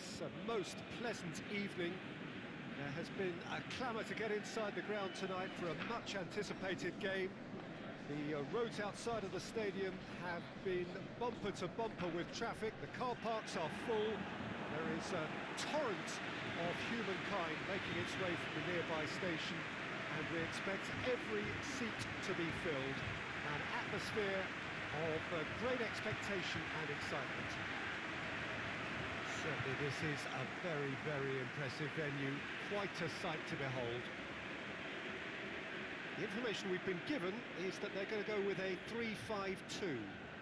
this most pleasant evening. There has been a clamour to get inside the ground tonight for a much-anticipated game. The roads outside of the stadium have been bumper to bumper with traffic. The car parks are full. There is a torrent of humankind making its way from the nearby station, and we expect every seat to be filled. An atmosphere of great expectation and excitement. Certainly this is a very, very impressive venue. Quite a sight to behold. The information we've been given is that they're going to go with a 3-5-2.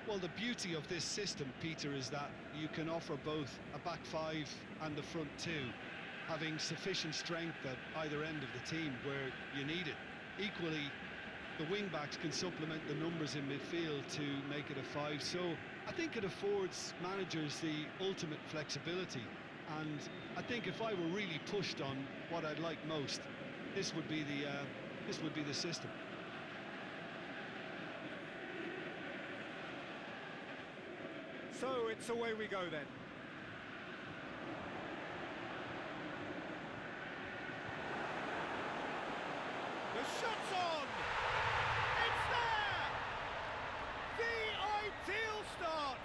Well, the beauty of this system, Peter, is that you can offer both a back five and the front two, having sufficient strength at either end of the team where you need it. Equally, the wing-backs can supplement the numbers in midfield to make it a five, so I think it affords managers the ultimate flexibility, and I think if I were really pushed on what I'd like most, this would be the system. So it's away we go then. The shot's on! It's there! The ideal start!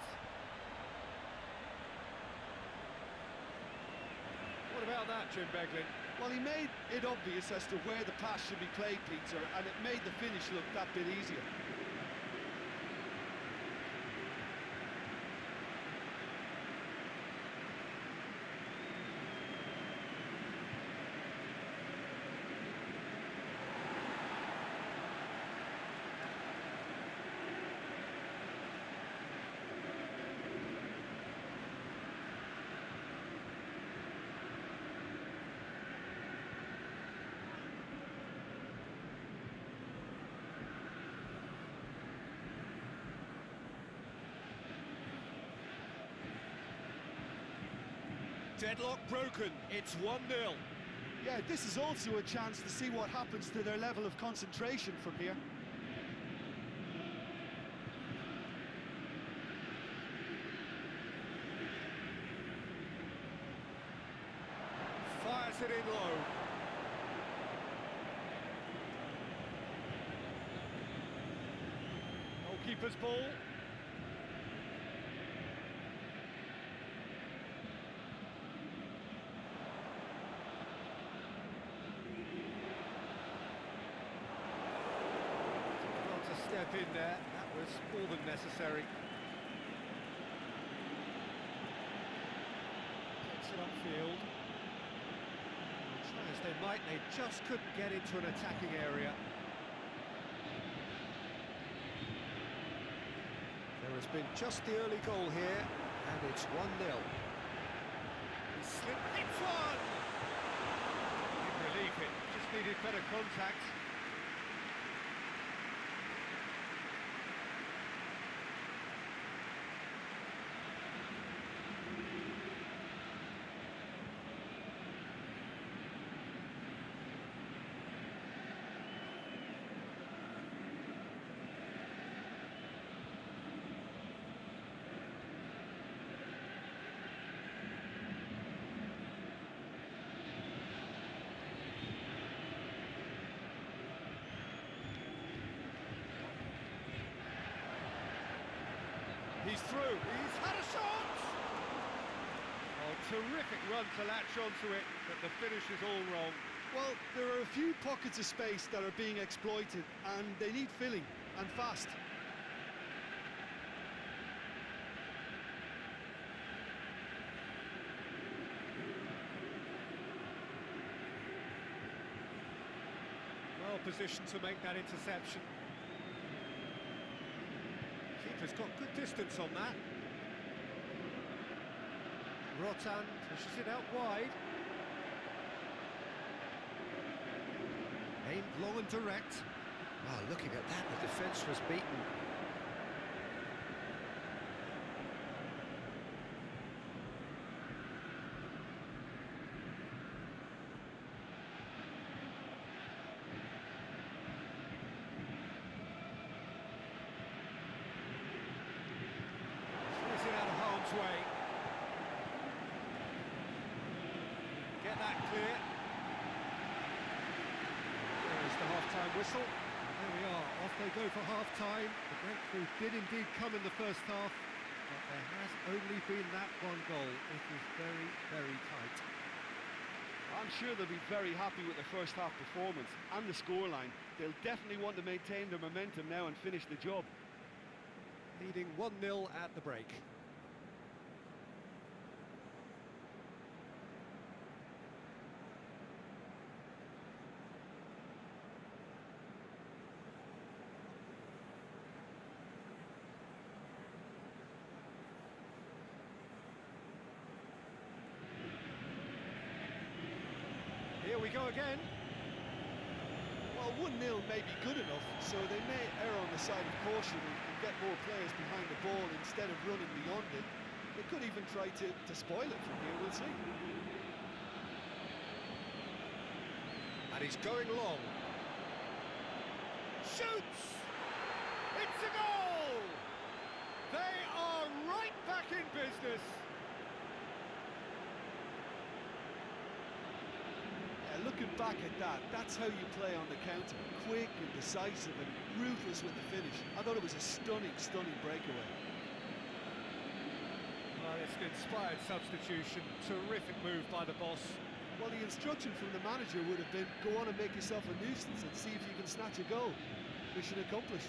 What about that, Jim Beglin? Well, he made it obvious as to where the pass should be played, Peter, and it made the finish look that bit easier. Deadlock broken, it's 1-0. Yeah, this is also a chance to see what happens to their level of concentration from here. Fires it in low. Goalkeeper's ball. Step in there, that was more than necessary. Gets it upfield. Try as they might, they just couldn't get into an attacking area. There has been just the early goal here, and it's 1-0. He slipped, it's one! Didn't relieve it, just needed better contact. He's through, he's had a shot! Oh, terrific run to latch onto it, but the finish is all wrong. Well, there are a few pockets of space that are being exploited, and they need filling, and fast. Well positioned to make that interception. Keeper's got good distance on that. Rotan pushes it out wide. Aimed long and direct. Wow, looking at that, the defence was beaten. Way. that clear. There's the half-time whistle. There we are, off they go for half-time. The breakthrough did indeed come in the first half, but there has only been that one goal. It was very, very tight. I'm sure they'll be very happy with the first half performance and the scoreline. They'll definitely want to maintain their momentum now and finish the job. Leading 1-0 at the break. Here we go again. Well, 1-0 may be good enough, so they may err on the side of caution and get more players behind the ball instead of running beyond it. They could even try to spoil it from here, we'll see. And he's going long. Shoots! It's a goal! They are right back in business. Looking back at that, that's how you play on the counter. Quick and decisive and ruthless with the finish. I thought it was a stunning, stunning breakaway. Well, it's an inspired substitution. Terrific move by the boss. Well, the instruction from the manager would have been, go on and make yourself a nuisance and see if you can snatch a goal. Mission accomplished.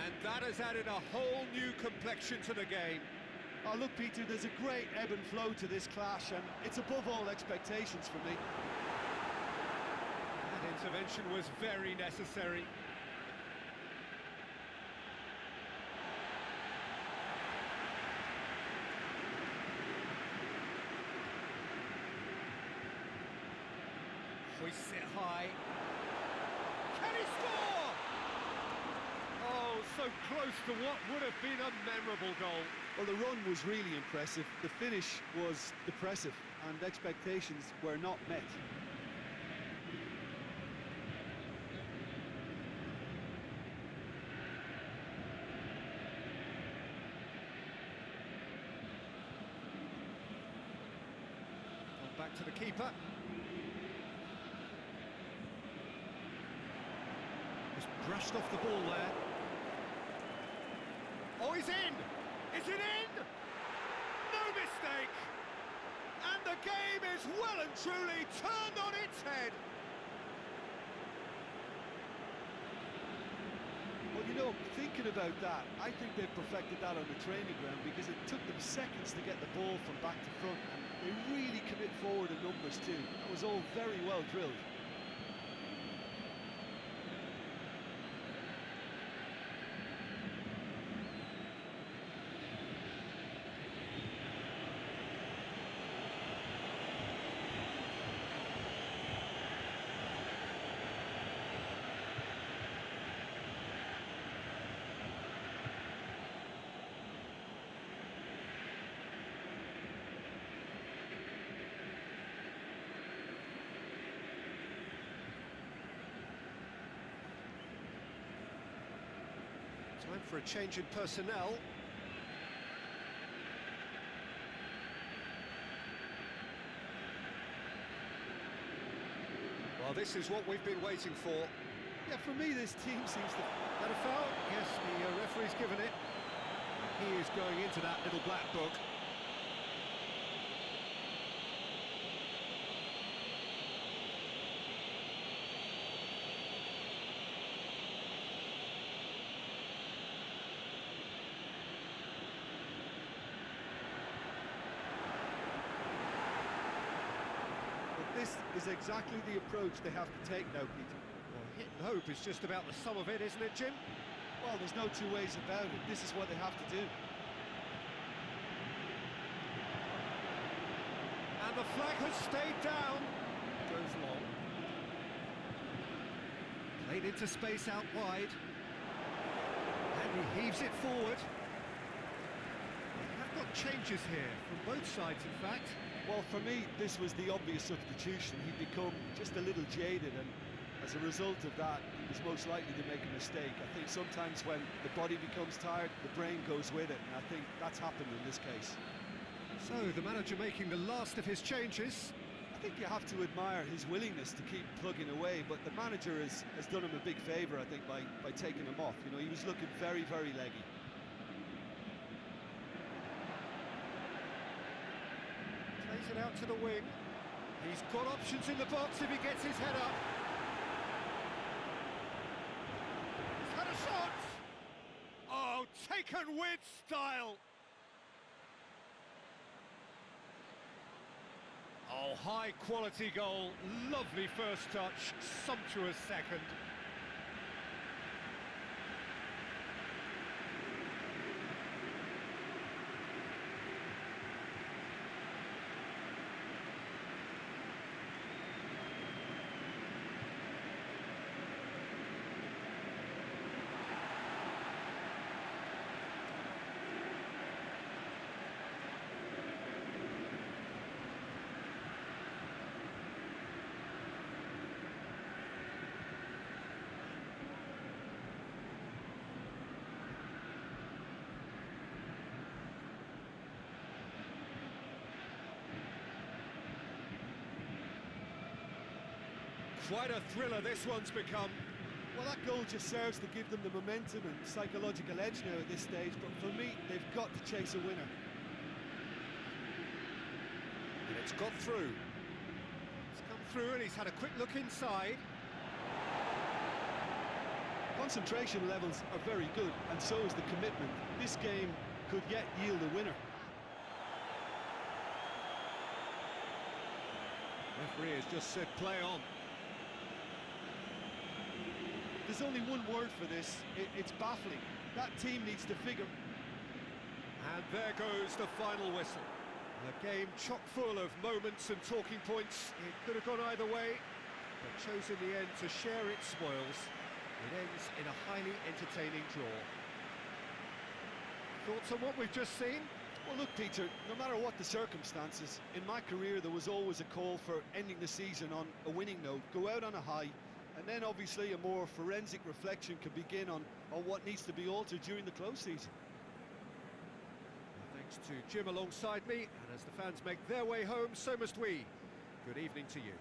And that has added a whole new complexion to the game. Oh, look, Peter, there's a great ebb and flow to this clash, and it's above all expectations for me. That intervention was very necessary. Hoists it high. Can he score? Oh, so close to what would have been a memorable goal. Well, the run was really impressive. The finish was depressive, and expectations were not met. Back to the keeper. Just brushed off the ball there. Oh, he's in! Is it in? No mistake! And the game is well and truly turned on its head. Well, you know, thinking about that, I think they've perfected that on the training ground because it took them seconds to get the ball from back to front, and they really commit forward in numbers too. That was all very well drilled. Time for a change in personnel. Well, this is what we've been waiting for. Yeah, for me, this team seems to... That a foul? Yes, the referee's given it. He is going into that little black book. This is exactly the approach they have to take now, Peter. Well, hit and hope is just about the sum of it, isn't it, Jim? Well, there's no two ways about it. This is what they have to do. And the flag has stayed down. Goes long. Played into space out wide. And he heaves it forward. They have got changes here, from both sides, in fact. Well, for me, this was the obvious substitution. He'd become just a little jaded, and as a result of that, he was most likely to make a mistake. I think sometimes when the body becomes tired, the brain goes with it, and I think that's happened in this case. So, the manager making the last of his changes. I think you have to admire his willingness to keep plugging away, but the manager has done him a big favour, I think, by taking him off. You know, he was looking very, very leggy. Plays it out to the wing. He's got options in the box if he gets his head up. He's had a shot! Oh, taken with style! Oh, high-quality goal, lovely first touch, sumptuous second. Quite a thriller this one's become. Well, that goal just serves to give them the momentum and psychological edge now at this stage, but for me, they've got to chase a winner. And it's got through. It's come through and he's had a quick look inside. Concentration levels are very good, and so is the commitment. This game could yet yield a winner. Referee has just said play on. There's only one word for this, it's baffling. That team needs to figure... And there goes the final whistle. A game chock full of moments and talking points. It could have gone either way, but chose in the end to share its spoils. It ends in a highly entertaining draw. Thoughts on what we've just seen? Well, look, Peter, no matter what the circumstances, in my career there was always a call for ending the season on a winning note. Go out on a high, and then obviously a more forensic reflection can begin on what needs to be altered during the close season. Thanks to Jim alongside me, and as the fans make their way home, so must we. Good evening to you.